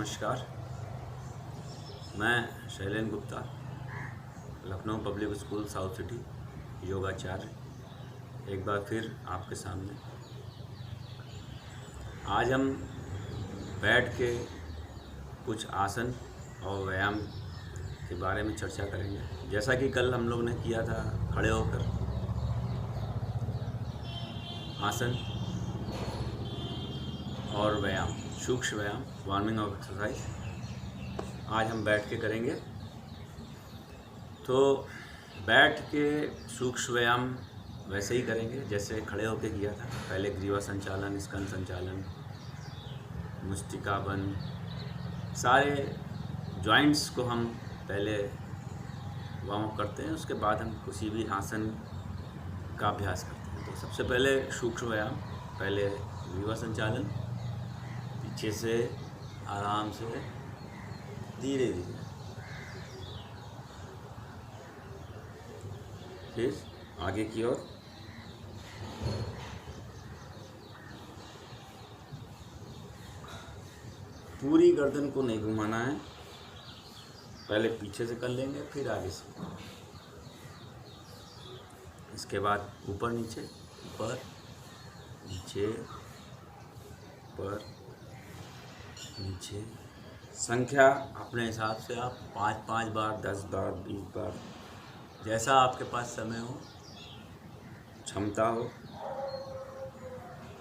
नमस्कार। मैं Shailendra Gupta, Lucknow public school south city योगाचार्य एक बार फिर आपके सामने। आज हम बैठ के कुछ आसन और व्यायाम के बारे में चर्चा करेंगे। जैसा कि कल हम लोग ने किया था खड़े होकर आसन और व्यायाम, सूक्ष्म व्यायाम, वार्मिंग ऑफ एक्सरसाइज, आज हम बैठ के करेंगे। तो बैठ के सूक्ष्म व्यायाम वैसे ही करेंगे जैसे खड़े होके किया था। पहले ग्रीवा संचालन, स्कंद संचालन, मुष्टिका बंद, सारे जॉइंट्स को हम पहले वार्म अप करते हैं। उसके बाद हम किसी भी आसन का अभ्यास करते हैं। तो सबसे पहले सूक्ष्म व्यायाम, पहले ग्रीवा संचालन, पीछे से आराम से धीरे धीरे, फिर आगे की ओर, पूरी गर्दन को नहीं घुमाना है। पहले पीछे से कर लेंगे, फिर आगे से। इसके बाद ऊपर नीचे, ऊपर नीचे, ऊपर नीचे। संख्या अपने हिसाब से आप 5-5 बार, 10 बार, 20 बार, जैसा आपके पास समय हो, क्षमता हो,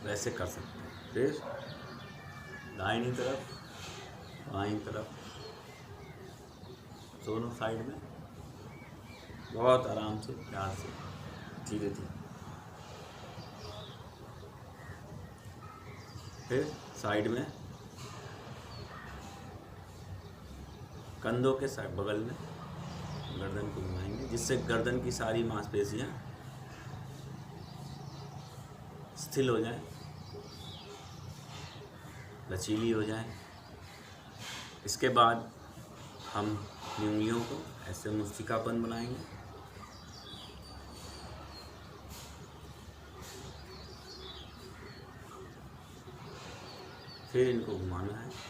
वैसे कर सकते हैं। फिर दाहिनी तरफ, बाईं तरफ, दोनों साइड में बहुत आराम से, प्यार से, धीरे धीरे। फिर साइड में, कंधों के साइड बगल में गर्दन को घुमाएंगे, जिससे गर्दन की सारी मांसपेशियां स्थिर हो जाएं, लचीली हो जाएं। इसके बाद हम अपनी उंगलियों को ऐसे मुस्तिकापन बनाएंगे। फिर इनको घुमाना है।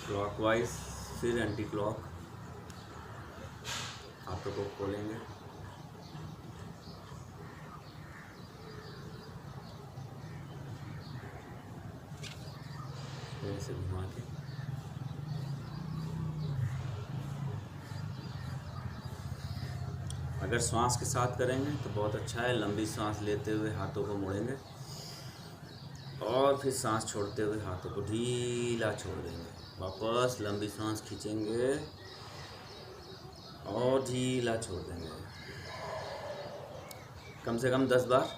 क्लॉकवाइज, फिर एंटी क्लॉक। हाथों को खोलेंगे, ऐसे घुमा के। अगर श्वास के साथ करेंगे तो बहुत अच्छा है। लंबी सांस लेते हुए हाथों को मोड़ेंगे और फिर सांस छोड़ते हुए हाथों को ढीला छोड़ देंगे। वापस लंबी सांस खींचेंगे और ढीला छोड़ देंगे, कम से कम 10 बार।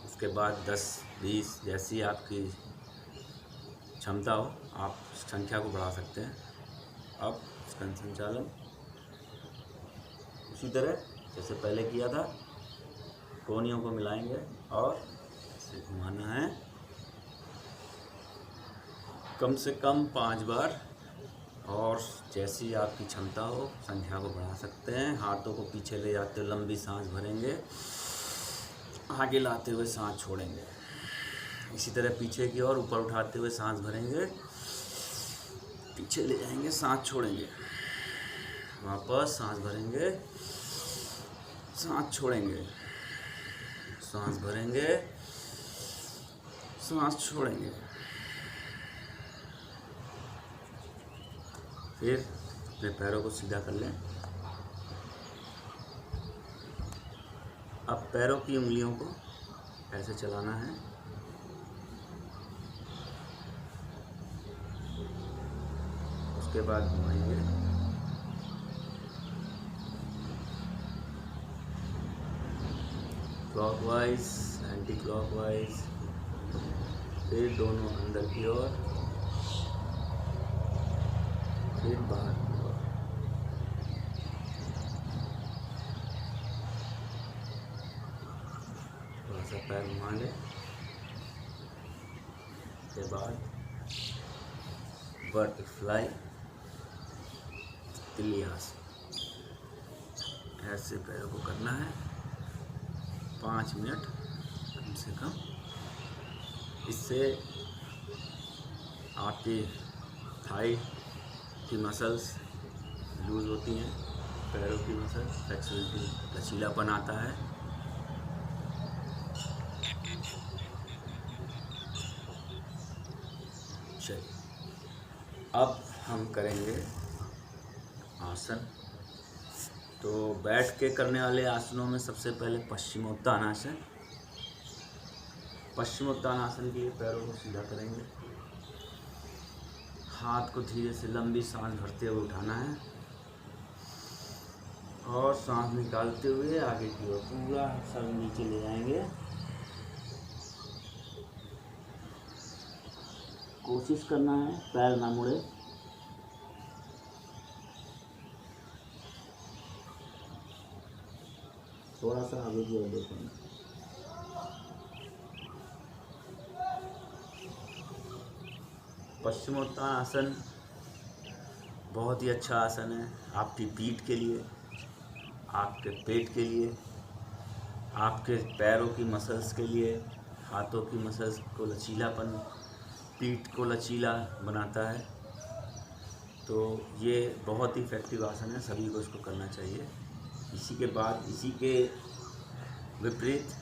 उसके बाद 10-20, जैसी आपकी क्षमता हो आप संख्या को बढ़ा सकते हैं। अब स्कंद संचालन उसी तरह जैसे पहले किया था, कोहनियों को मिलाएंगे और इसे घुमाना है कम से कम 5 बार। और जैसी आपकी क्षमता हो संख्या को बढ़ा सकते हैं। हाथों को पीछे ले जाते हुए लंबी सांस भरेंगे, आगे लाते हुए सांस छोड़ेंगे। इसी तरह पीछे की ओर ऊपर उठाते हुए सांस भरेंगे, पीछे ले जाएंगे, सांस छोड़ेंगे, वापस सांस भरेंगे, सांस छोड़ेंगे, सांस भरेंगे, सांस छोड़ेंगे। फिर अपने पैरों को सीधा कर लें। अब पैरों की उंगलियों को ऐसे चलाना है। उसके बाद घुमाएंगे, क्लॉकवाइज, एंटी क्लॉकवाइज, फिर दोनों अंदर की ओर, फिर बाहर की ओर। थोड़ा सा पैर घुमा लें। उसके बाद बटरफ्लाई, तिल्ली आसन, ऐसे पैरों को करना है 5 मिनट कम से कम। इससे आपकी थाई की मसल्स लूज़ होती हैं, पैरों की मसल्स, फ्लेक्सिबिलिटी, लचीलापन आता है। चलिए अब हम करेंगे आसन। तो बैठ के करने वाले आसनों में सबसे पहले पश्चिमोत्तानासन। पश्चिमोत्तानासन के लिए पैरों को सीधा करेंगे, हाथ को धीरे से लंबी सांस भरते हुए उठाना है और सांस निकालते हुए आगे की ओर पूरा सर नीचे ले जाएंगे। कोशिश करना है पैर ना मुड़े। थोड़ा सा आगे की ओर देखेंगे। पश्चिमोत्तानासन बहुत ही अच्छा आसन है आपकी पीठ के लिए, आपके पेट के लिए, आपके पैरों की मसल्स के लिए, हाथों की मसल्स को लचीलापन, पीठ को लचीला बनाता है। तो ये बहुत ही इफेक्टिव आसन है, सभी को इसको करना चाहिए। इसी के बाद इसी के विपरीत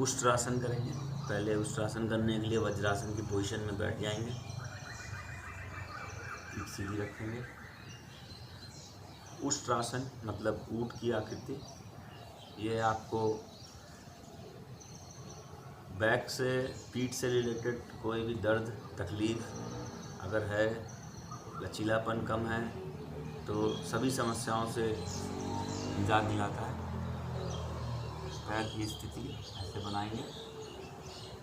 उष्ट्रासन करेंगे। पहले उष्ट्रासन करने के लिए वज्रासन की पोजीशन में बैठ जाएंगे, पीठ सीधी रखेंगे। उष्ट्रासन मतलब ऊँट की आकृति। ये आपको बैक से, पीठ से रिलेटेड कोई भी दर्द, तकलीफ़ अगर है, लचीलापन कम है, तो सभी समस्याओं से निजात दिलाता है। पैर की स्थिति ऐसे बनाएंगे,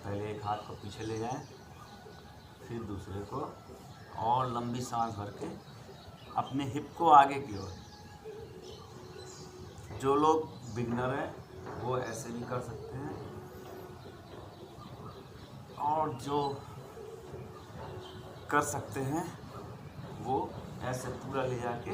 पहले एक हाथ को पीछे ले जाएं, फिर दूसरे को, और लंबी सांस भर के अपने हिप को आगे की ओर। जो लोग बिगनर हैं वो ऐसे भी कर सकते हैं, और जो कर सकते हैं वो ऐसे पूरा ले जाके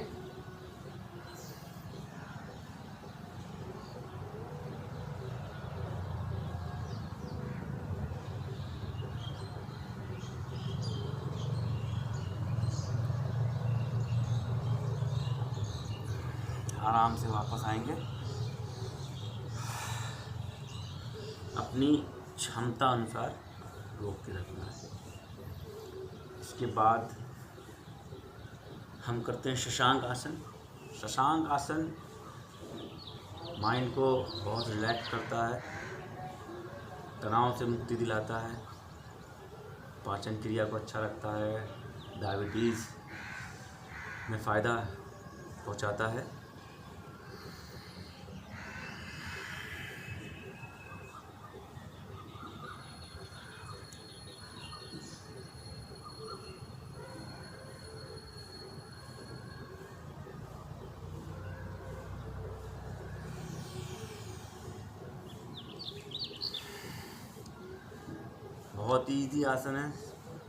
आराम से वापस आएंगे। अपनी क्षमता अनुसार रोक के रखना है। इसके बाद हम करते हैं शशांक आसन। शशांक आसन माइंड को बहुत रिलैक्स करता है, तनाव से मुक्ति दिलाता है, पाचन क्रिया को अच्छा रखता है, डायबिटीज़ में फ़ायदा पहुंचाता है। बहुत ही ईजी आसन है,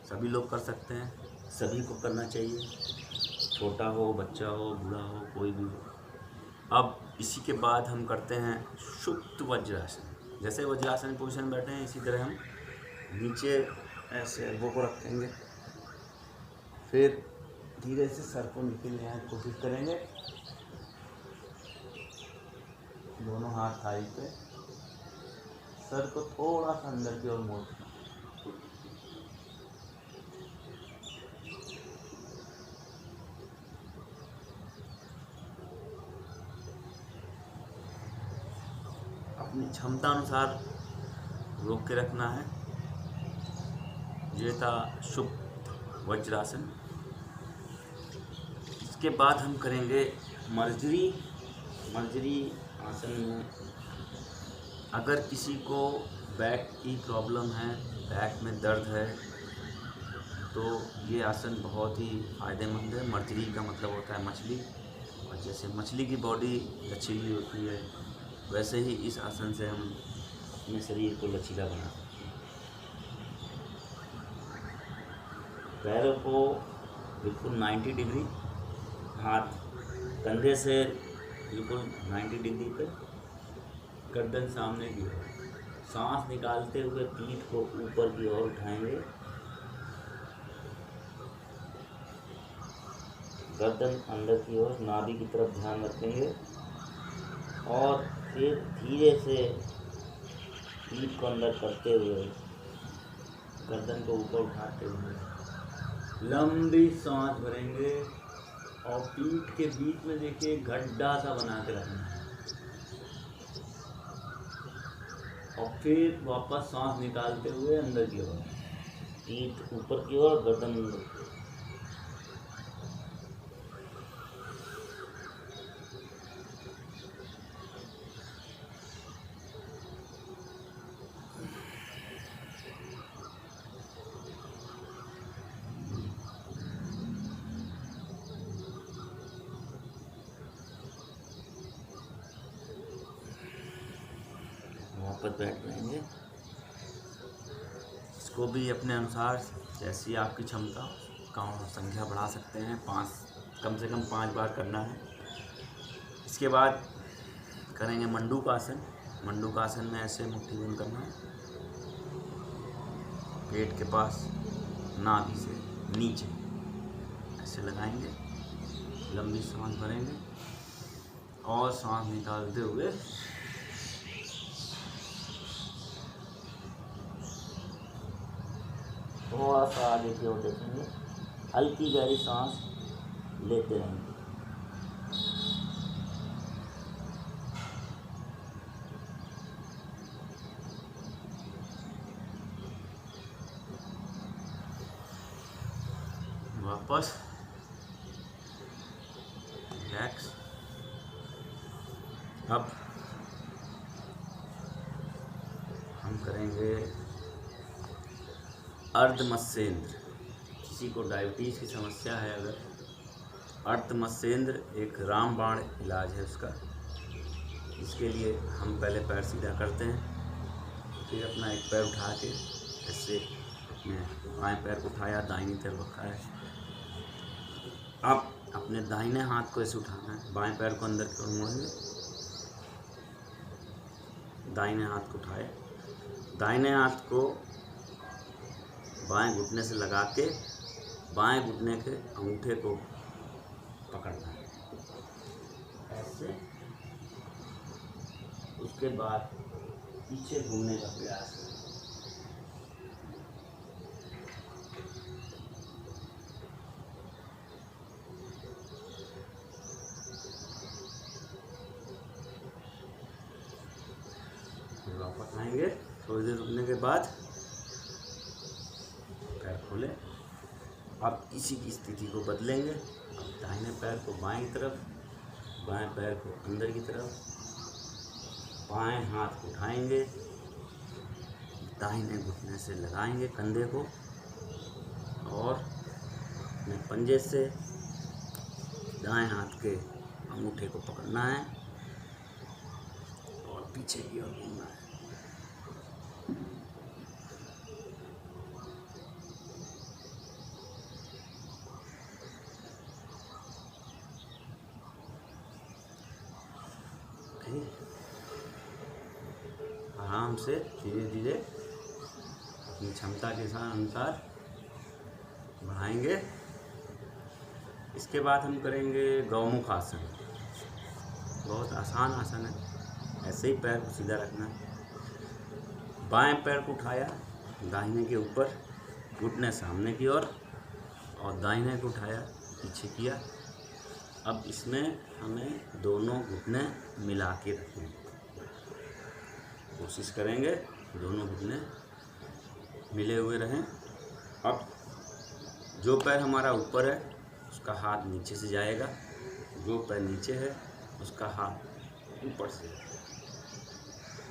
सभी लोग कर सकते हैं, सभी को करना चाहिए, छोटा हो, बच्चा हो, बूढ़ा हो, कोई भी हो। अब इसी के बाद हम करते हैं शुद्ध वज्रासन। जैसे वज्रासन पोजीशन में बैठे हैं, इसी तरह हम नीचे ऐसे एल्बो को रखेंगे, फिर धीरे से सर को नीचे ले आने की कोशिश करेंगे। दोनों हाथ थाई पे, सर को थोड़ा सा अंदर की ओर मोड़, अपनी क्षमता अनुसार रोक के रखना है। ये था शुद्ध वज्रासन। इसके बाद हम करेंगे मर्जरी। मर्जरी आसन में अगर किसी को बैक की प्रॉब्लम है, बैक में दर्द है, तो ये आसन बहुत ही फ़ायदेमंद है। मर्जरी का मतलब होता है मछली, और जैसे मछली की बॉडी लचीली होती है, वैसे ही इस आसन से हम अपने शरीर को लचीला बना सकते हैं। पैरों को बिल्कुल 90 डिग्री, हाथ कंधे से बिल्कुल 90 डिग्री पे, गर्दन सामने की ओर, सांस निकालते हुए पीठ को ऊपर की ओर उठाएंगे, गर्दन अंदर की ओर, नाभि की तरफ ध्यान रखेंगे और फिर धीरे से पीठ को अंदर करते हुए गर्दन को ऊपर उठाते हुए लंबी सांस भरेंगे और पीठ के बीच में देखिए गड्ढा सा बना के रखना है और फिर वापस सांस निकालते हुए अंदर की ओर, पीठ ऊपर की ओर, गर्दन अंदर की ओर। वापस बैठ जाएंगे। इसको भी अपने अनुसार जैसी आपकी क्षमता का संख्या बढ़ा सकते हैं। 5 कम से कम 5 बार करना है। इसके बाद करेंगे मंडूकासन। मंडूकासन में ऐसे मुट्ठी बंद करना है, पेट के पास नाभि से नीचे ऐसे लगाएंगे, लंबी सांस भरेंगे और सांस निकालते हुए थोड़ा सा आगे की ओर देखेंगे, हल्की गहरी सांस लेते रहेंगे। वापस रिलैक्स। अब हम करेंगे अर्धमत्स्येंद्र। किसी को डायबिटीज़ की समस्या है अगर, अर्धमत्स्येंद्र एक रामबाण इलाज है उसका। इसके लिए हम पहले पैर सीधा करते हैं, फिर अपना एक पैर उठा के ऐसे अपने बाएं पैर को उठाया, दाहिनी तरफ रखा है। अब अपने दाहिने हाथ को ऐसे उठाना है, बाएं पैर को अंदर की ओर मोड़ेंगे, दाहिने हाथ को उठाए, दाहिने हाथ को बाएं घुटने से लगा के बाएं घुटने के अंगूठे को पकड़ना है ऐसे। उसके बाद पीछे घूमने का प्रयास करें। फिर वापस आएंगे, थोड़ी देर रुकने के बाद पैर खोले। अब इसी की स्थिति को बदलेंगे। अब दाहिने पैर को बाएं तरफ, बाएं पैर को अंदर की तरफ, बाएं हाथ को उठाएंगे, दाहिने घुटने से लगाएंगे कंधे को और अपने पंजे से दाएं हाथ के अंगूठे को पकड़ना है और पीछे की ओर घूमना है। आराम से धीरे धीरे अपनी क्षमता के अनुसार बढ़ाएंगे। इसके बाद हम करेंगे गौमुख आसन। बहुत आसान आसन है। ऐसे ही पैर को सीधा रखना है, बाएं पैर को उठाया दाहिने के ऊपर, घुटने सामने की ओर और दाहिने को उठाया पीछे किया। अब इसमें हमें दोनों घुटने मिला के रखने हैं। कोशिश करेंगे दोनों घुटने मिले हुए रहें। अब जो पैर हमारा ऊपर है उसका हाथ नीचे से जाएगा, जो पैर नीचे है उसका हाथ ऊपर से,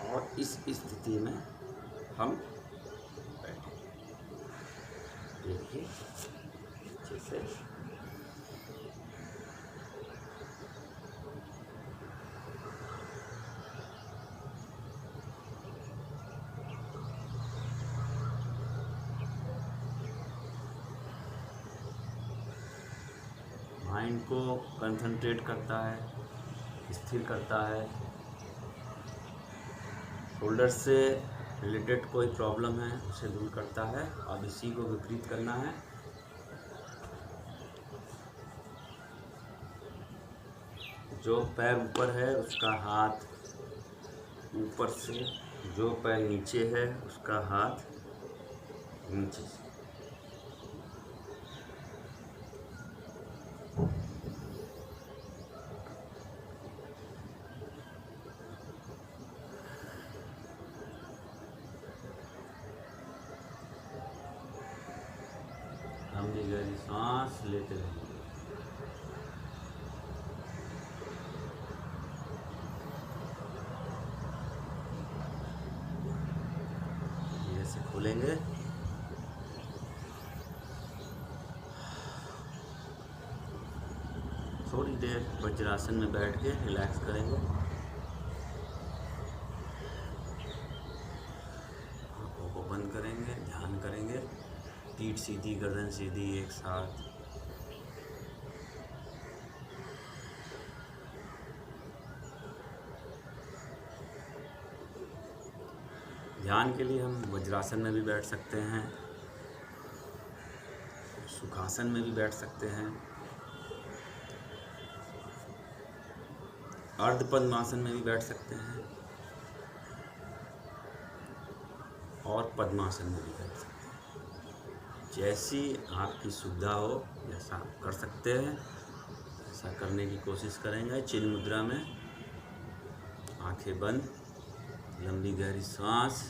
और इस स्थिति में हम बैठे। देखिए अच्छे से। माइंड को कंसंट्रेट करता है, स्थिर करता है। शोल्डर से रिलेटेड कोई प्रॉब्लम है उसे दूर करता है। अब इसी को विपरीत करना है। जो पैर ऊपर है उसका हाथ ऊपर से, जो पैर नीचे है उसका हाथ नीचे से। लंबी गहरी सांस लेते रहेंगे। धीरे से खोलेंगे। थोड़ी देर वज्रासन में बैठ के रिलैक्स करेंगे। आँखों को बंद करेंगे, ध्यान करेंगे। पीठ सीधी, गर्दन सीधी एक साथ। ध्यान के लिए हम वज्रासन में भी बैठ सकते हैं, सुखासन में भी बैठ सकते हैं, अर्ध पद्मासन में भी बैठ सकते हैं और पद्मासन में भी बैठ सकते हैं। जैसी आपकी सुविधा हो वैसा आप कर सकते हैं। ऐसा करने की कोशिश करेंगे। चिन्ह मुद्रा में आंखें बंद, लंबी गहरी सांस।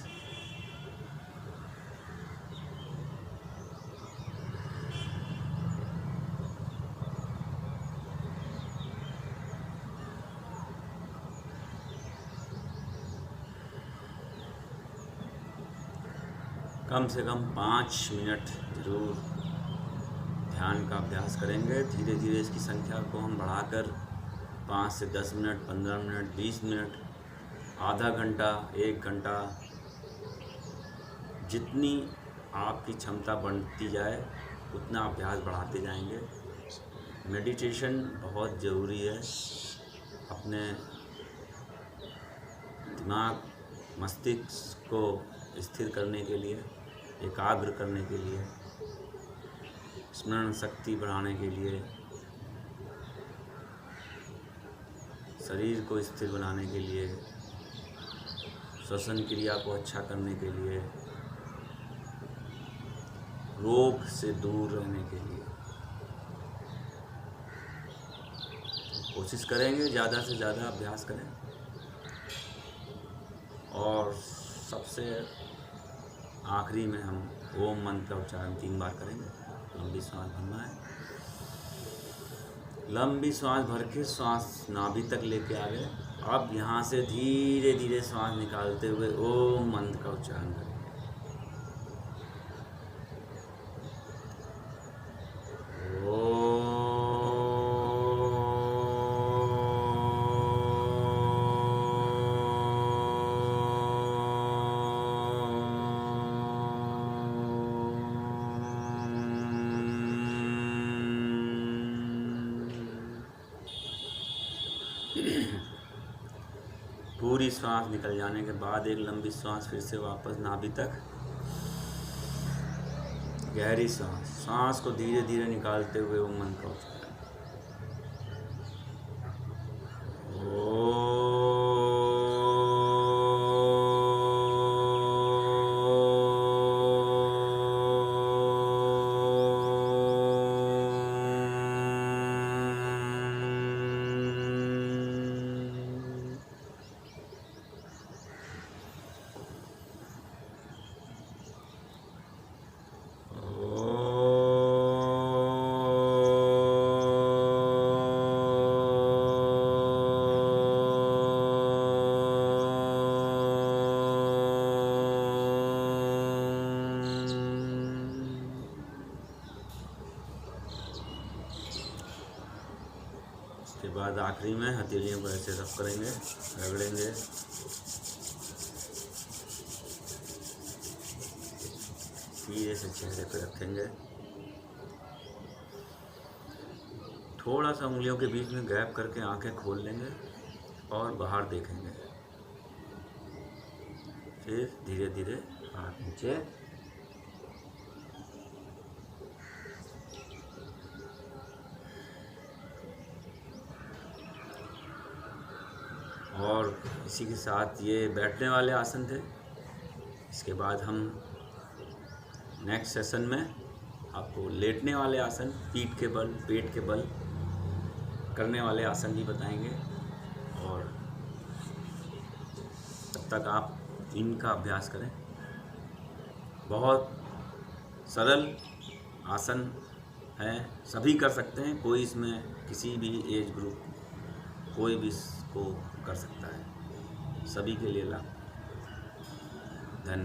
कम से कम 5 मिनट ज़रूर ध्यान का अभ्यास करेंगे। धीरे धीरे इसकी संख्या को हम बढ़ाकर 5 से 10 मिनट, 15 मिनट, 20 मिनट, आधा घंटा, 1 घंटा, जितनी आपकी क्षमता बढ़ती जाए उतना अभ्यास बढ़ाते जाएंगे। मेडिटेशन बहुत ज़रूरी है अपने दिमाग, मस्तिष्क को स्थिर करने के लिए, एकाग्र करने के लिए, स्मरण शक्ति बढ़ाने के लिए, शरीर को स्थिर बनाने के लिए, श्वसन क्रिया को अच्छा करने के लिए, रोग से दूर रहने के लिए। कोशिश करेंगे ज़्यादा से ज़्यादा अभ्यास करें। और सबसे आखिरी में हम ओम मंत्र का उच्चारण 3 बार करेंगे। लंबी सांस भरना है। लंबी सांस भर के सांस नाभि तक लेके आ गए। अब यहाँ से धीरे धीरे सांस निकालते हुए ओम मंत्र का उच्चारण करेंगे। पूरी सांस निकल जाने के बाद एक लंबी सांस फिर से वापस नाभि तक। गहरी सांस को धीरे धीरे निकालते हुए ओम मंत्र का उच्चारण। उसके बाद आखिरी में हथेलियों को ऐसे रब करेंगे, रगड़ेंगे। धीरे से चेहरे पे रखेंगे। थोड़ा सा उंगलियों के बीच में गैप करके आंखें खोल लेंगे और बाहर देखेंगे। फिर धीरे धीरे हाथ नीचे, और इसी के साथ ये बैठने वाले आसन थे। इसके बाद हम नेक्स्ट सेशन में आपको लेटने वाले आसन, पीठ के बल, पेट के बल करने वाले आसन भी बताएंगे, और तब तक आप इनका अभ्यास करें। बहुत सरल आसन है, सभी कर सकते हैं, कोई इसमें किसी भी एज ग्रुप कोई भी इसको कर सकता है, सभी के लिए लाभ